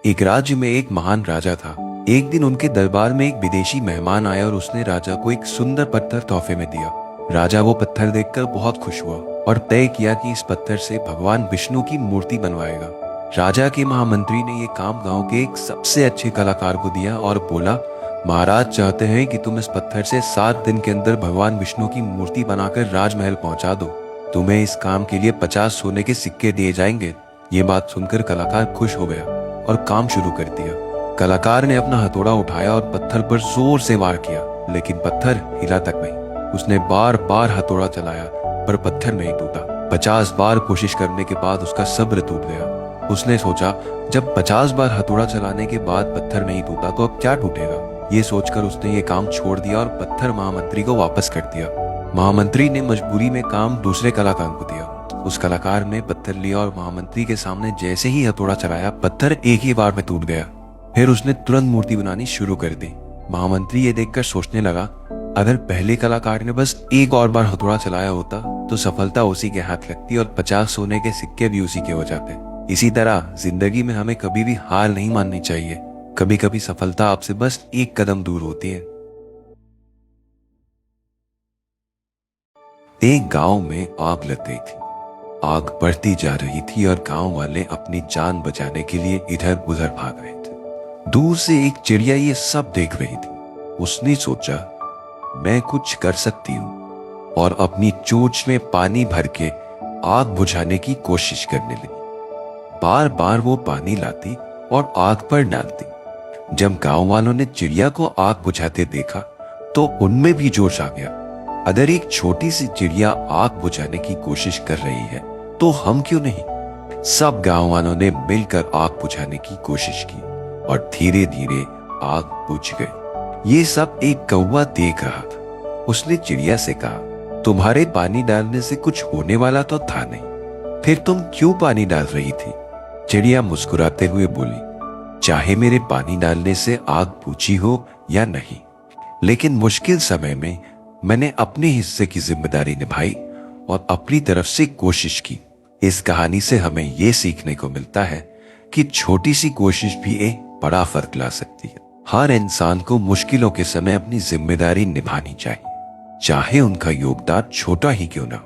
एक राज्य में एक महान राजा था। एक दिन उनके दरबार में एक विदेशी मेहमान आया और उसने राजा को एक सुंदर पत्थर तोहफे में दिया। राजा वो पत्थर देखकर बहुत खुश हुआ और तय किया कि इस पत्थर से भगवान विष्णु की मूर्ति बनवाएगा। राजा के महामंत्री ने ये काम गांव के एक सबसे अच्छे कलाकार को दिया और बोला, महाराज चाहते हैं कि तुम इस पत्थर से 7 दिन के अंदर भगवान विष्णु की मूर्ति बनाकर राजमहल पहुंचा दो। तुम्हें इस काम के लिए 50 सोने के सिक्के दिए जाएंगे। ये बात सुनकर कलाकार खुश हो गया और काम शुरू कर दिया। कलाकार ने अपना हथौड़ा उठाया और पत्थर पर जोर से वार किया, लेकिन पत्थर हिला तक नहीं। उसने बार बार हथौड़ा चलाया पर पत्थर नहीं टूटा। 50 बार कोशिश करने के बाद उसका सब्र टूट गया। उसने सोचा, जब 50 बार हथौड़ा चलाने के बाद पत्थर नहीं टूटा तो अब क्या टूटेगा। ये सोचकर उसने ये काम छोड़ दिया और पत्थर महामंत्री को वापस कर दिया। महामंत्री ने मजबूरी में काम दूसरे कलाकार को दिया। उस कलाकार ने पत्थर लिया और महामंत्री के सामने जैसे ही हथौड़ा चलाया, पत्थर एक ही बार में टूट गया। फिर उसने तुरंत मूर्ति बनानी शुरू कर दी। महामंत्री ये देखकर सोचने लगा, अगर पहले कलाकार ने बस एक और बार हथौड़ा चलाया होता तो सफलता उसी के हाथ लगती और 50 सोने के सिक्के भी उसी के हो जाते। इसी तरह जिंदगी में हमें कभी भी हार नहीं माननी चाहिए। कभी कभी सफलता आपसे बस एक कदम दूर होती है। एक गांव में आग लग गई थी। आग बढ़ती जा रही थी और गांव वाले अपनी जान बचाने के लिए इधर उधर भाग रहे थे। दूर से एक चिड़िया ये सब देख रही थी। उसने सोचा, मैं कुछ कर सकती हूँ, और अपनी चोंच में पानी भर के आग बुझाने की कोशिश करने लगी। बार बार वो पानी लाती और आग पर डालती। जब गांव वालों ने चिड़िया को आग बुझाते देखा तो उनमें भी जोश आ गया। अगर एक छोटी सी चिड़िया आग बुझाने की कोशिश कर रही है तो हम क्यों नहीं। सब गांव वालों ने मिलकर आग बुझाने की कोशिश की और धीरे धीरे आग बुझ गई। ये सब एक कौवा देख रहा था। उसने चिड़िया से कहा, तुम्हारे पानी डालने से कुछ होने वाला तो था नहीं, फिर तुम क्यों पानी डाल रही थी। चिड़िया मुस्कुराते हुए बोली, चाहे मेरे पानी डालने से आग बुझी हो या नहीं, लेकिन मुश्किल समय में मैंने अपने हिस्से की जिम्मेदारी निभाई और अपनी तरफ से कोशिश की। इस कहानी से हमें यह सीखने को मिलता है कि छोटी सी कोशिश भी एक बड़ा फर्क ला सकती है। हर इंसान को मुश्किलों के समय अपनी जिम्मेदारी निभानी चाहिए, चाहे उनका योगदान छोटा ही क्यों ना हो।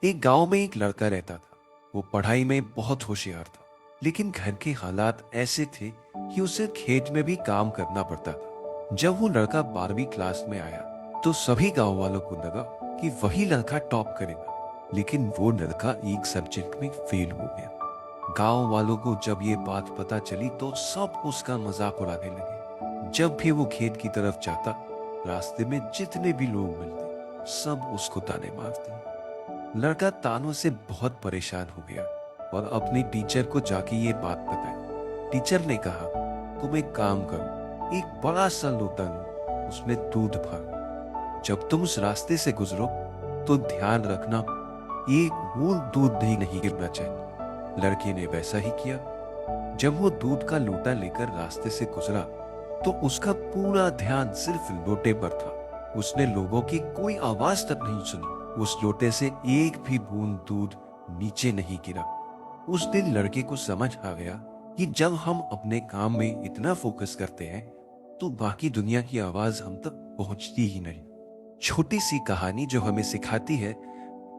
एक गांव में एक लड़का रहता था। वो पढ़ाई में बहुत होशियार था, लेकिन घर के हालात ऐसे थे कि उसे खेत में भी काम करना पड़ता था। जब वो लड़का 12वीं क्लास में आया तो सभी गांव वालों को लगा कि वही लड़का टॉप करेगा, लेकिन वो लड़का एक सब्जेक्ट में फेल हो गया। गांव वालों को जब ये बात पता चली तो सब उसका मजाक उड़ाने लगे। जब भी वो खेत की तरफ जाता, रास्ते में जितने भी लोग मिलते सब उसको ताने मारते। लड़का तानों से बहुत परेशान हो गया और अपने टीचर को जाके ये बात बताई। टीचर ने कहा, तुम एक काम करो, एक बड़ा सा लोटा लो, उसमें दूध भर। जब तुम उस रास्ते से गुजरो तो ध्यान रखना, एक बूंद दूध नहीं गिरना चाहिए। लड़के ने वैसा ही किया। जब वो दूध का लोटा लेकर रास्ते से गुजरा तो उसका पूरा ध्यान सिर्फ लोटे पर था। उसने लोगों की कोई आवाज तक नहीं सुनी। उस लोटे से एक भी बूंद दूध नीचे नहीं गिरा। उस दिन लड़के को समझ आ गया कि जब हम अपने काम में इतना फोकस करते हैं तो बाकी दुनिया की आवाज हम तक पहुंचती ही नहीं। छोटी सी कहानी जो हमें सिखाती है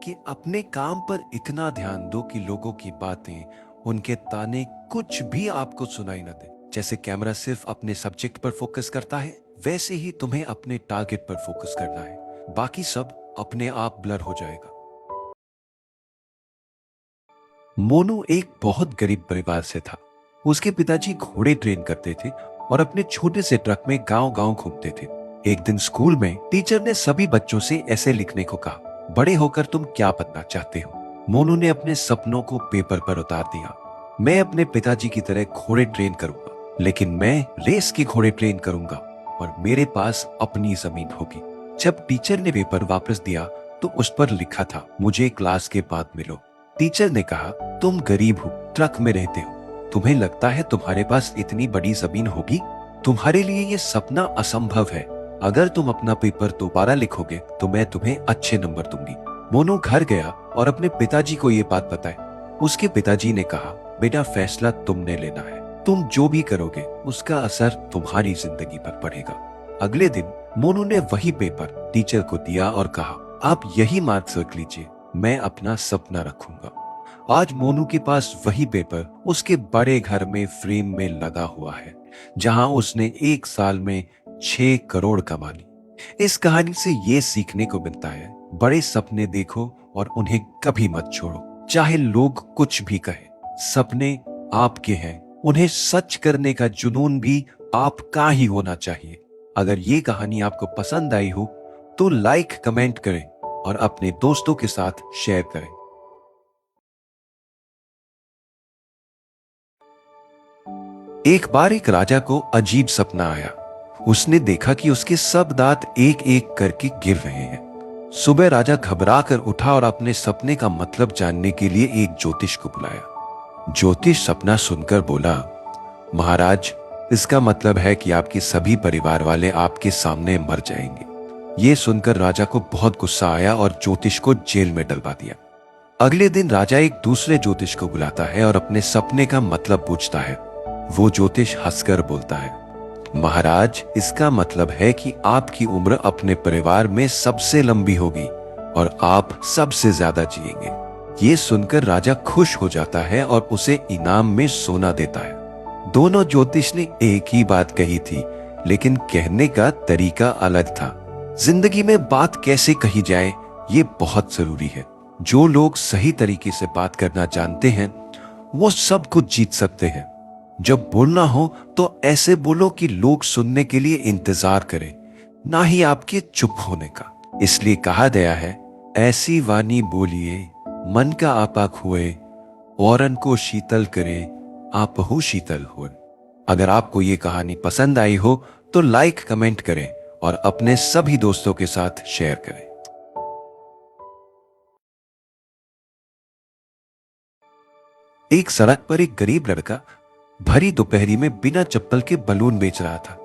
कि अपने काम पर इतना ध्यान दो कि लोगों की बातें, उनके ताने कुछ भी आपको सुनाई न दे। जैसे कैमरा सिर्फ अपने सब्जेक्ट पर फोकस करता है, वैसे ही तुम्हें अपने टारगेट पर फोकस करना है। बाकी सब अपने आप ब्लर हो जाएगा। मोनू एक बहुत गरीब परिवार से था। उसके पिताजी घोड़े ट्रेन करते थे और अपने छोटे से ट्रक में गांव-गांव घूमते थे। एक दिन स्कूल में टीचर ने सभी बच्चों से ऐसे लिखने को कहा, बड़े होकर तुम क्या बनना चाहते हो। मोनू ने अपने सपनों को पेपर पर उतार दिया। मैं अपने पिताजी की तरह घोड़े ट्रेन करूंगा, लेकिन मैं रेस के घोड़े ट्रेन करूंगा और मेरे पास अपनी जमीन होगी। जब टीचर ने पेपर वापस दिया तो उस पर लिखा था, मुझे क्लास के बाद मिलो। टीचर ने कहा, तुम गरीब हो, ट्रक में रहते हो, तुम्हें लगता है तुम्हारे पास इतनी बड़ी जमीन होगी। तुम्हारे लिए ये सपना असंभव है। अगर तुम अपना पेपर दोबारा लिखोगे तो मैं तुम्हें अच्छे नंबर दूंगी। मोनू घर गया और अपने पिताजी को ये बात बताई। उसके पिताजी ने कहा, बेटा फैसला तुमने लेना है। तुम जो भी करोगे उसका असर तुम्हारी जिंदगी पर पड़ेगा। अगले दिन मोनू ने वही पेपर टीचर को दिया और कहा, आप यही मार्क्स रख लीजिए, मैं अपना सपना रखूंगा। आज मोनू के पास वही पेपर उसके बड़े घर में फ्रेम में लगा हुआ है, जहां उसने 1 साल में 6 करोड़ कमा ली। इस कहानी से ये सीखने को मिलता है, बड़े सपने देखो और उन्हें कभी मत छोड़ो, चाहे लोग कुछ भी कहे। सपने आपके हैं, उन्हें सच करने का जुनून भी आपका ही होना चाहिए। अगर ये कहानी आपको पसंद आई हो तो लाइक कमेंट करें और अपने दोस्तों के साथ शेयर करें। एक बार एक राजा को अजीब सपना आया। उसने देखा कि उसके सब दांत एक एक करके गिर रहे हैं। सुबह राजा घबरा कर उठा और अपने सपने का मतलब जानने के लिए एक ज्योतिष को बुलाया। ज्योतिष सपना सुनकर बोला, महाराज, इसका मतलब है कि आपके सभी परिवार वाले आपके सामने मर जाएंगे। ये सुनकर राजा को बहुत गुस्सा आया और ज्योतिष को जेल में डलवा दिया। अगले दिन राजा एक दूसरे ज्योतिष को बुलाता है और अपने सपने का मतलब पूछता है। वो ज्योतिष हंसकर बोलता है, महाराज, इसका मतलब है कि आपकी उम्र अपने परिवार में सबसे लंबी होगी और आप सबसे ज्यादा जिएंगे। ये सुनकर राजा खुश हो जाता है और उसे इनाम में सोना देता है। दोनों ज्योतिष ने एक ही बात कही थी, लेकिन कहने का तरीका अलग था। जिंदगी में बात कैसे कही जाए ये बहुत जरूरी है। जो लोग सही तरीके से बात करना जानते हैं वो सब कुछ जीत सकते हैं। जब बोलना हो तो ऐसे बोलो कि लोग सुनने के लिए इंतजार करें, ना ही आपके चुप होने का। इसलिए कहा गया है, ऐसी वाणी बोलिए मन का आपा खोए, औरन को शीतल करे आपहु शीतल हो। अगर आपको ये कहानी पसंद आई हो तो लाइक कमेंट करें और अपने सभी दोस्तों के साथ शेयर करें। एक सड़क पर एक गरीब लड़का भरी दोपहरी में बिना चप्पल के बलून बेच रहा था।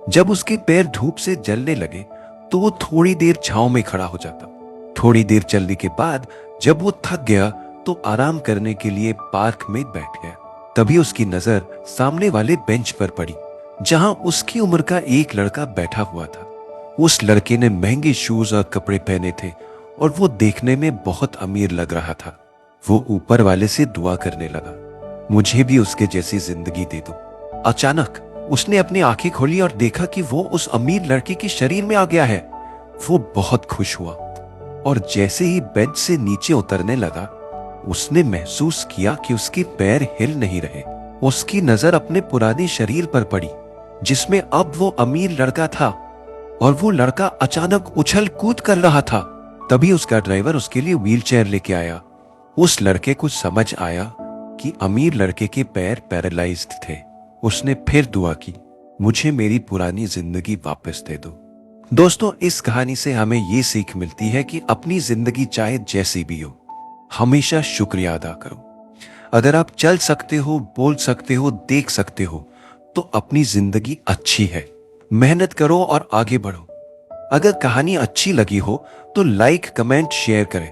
जब उसके पैर धूप से जलने लगे तो वो थोड़ी देर छांव में खड़ा हो जाता। थोड़ी देर चलने के बाद जब वो थक गया तो आराम करने के लिए पार्क में बैठ गया। तभी उसकी नजर सामने वाले बेंच पर पड़ी, जहां उसकी उम्र का एक लड़का बैठा हुआ था। उस लड़के ने महंगे शूज और कपड़े पहने थे और वो देखने में बहुत अमीर लग रहा था। वो ऊपर वाले से दुआ करने लगा, मुझे भी उसके जैसी जिंदगी दे दो। अचानक उसने अपनी आंखें खोली और देखा कि वो उस अमीर लड़के के शरीर में आ गया है। वो बहुत खुश हुआ और जैसे ही बेंच से नीचे उतरने लगा, उसने महसूस किया कि उसके पैर हिल नहीं रहे। उसकी नजर अपने पुराने शरीर पर पड़ी, जिसमें अब वो अमीर लड़का था, और वो लड़का अचानक उछल कूद कर रहा था। तभी उसका ड्राइवर उसके लिए व्हीलचेयर लेके आया। उस लड़के को समझ आया कि अमीर लड़के के पैर पैरालाइज्ड थे। उसने फिर दुआ की, मुझे मेरी पुरानी जिंदगी वापस दे दो। दोस्तों, इस कहानी से हमें ये सीख मिलती है कि अपनी जिंदगी चाहे जैसी भी हो, हमेशा शुक्रिया अदा करो। अगर आप चल सकते हो, बोल सकते हो, देख सकते हो, तो अपनी जिंदगी अच्छी है। मेहनत करो और आगे बढ़ो। अगर कहानी अच्छी लगी हो तो लाइक, कमेंट, शेयर करें।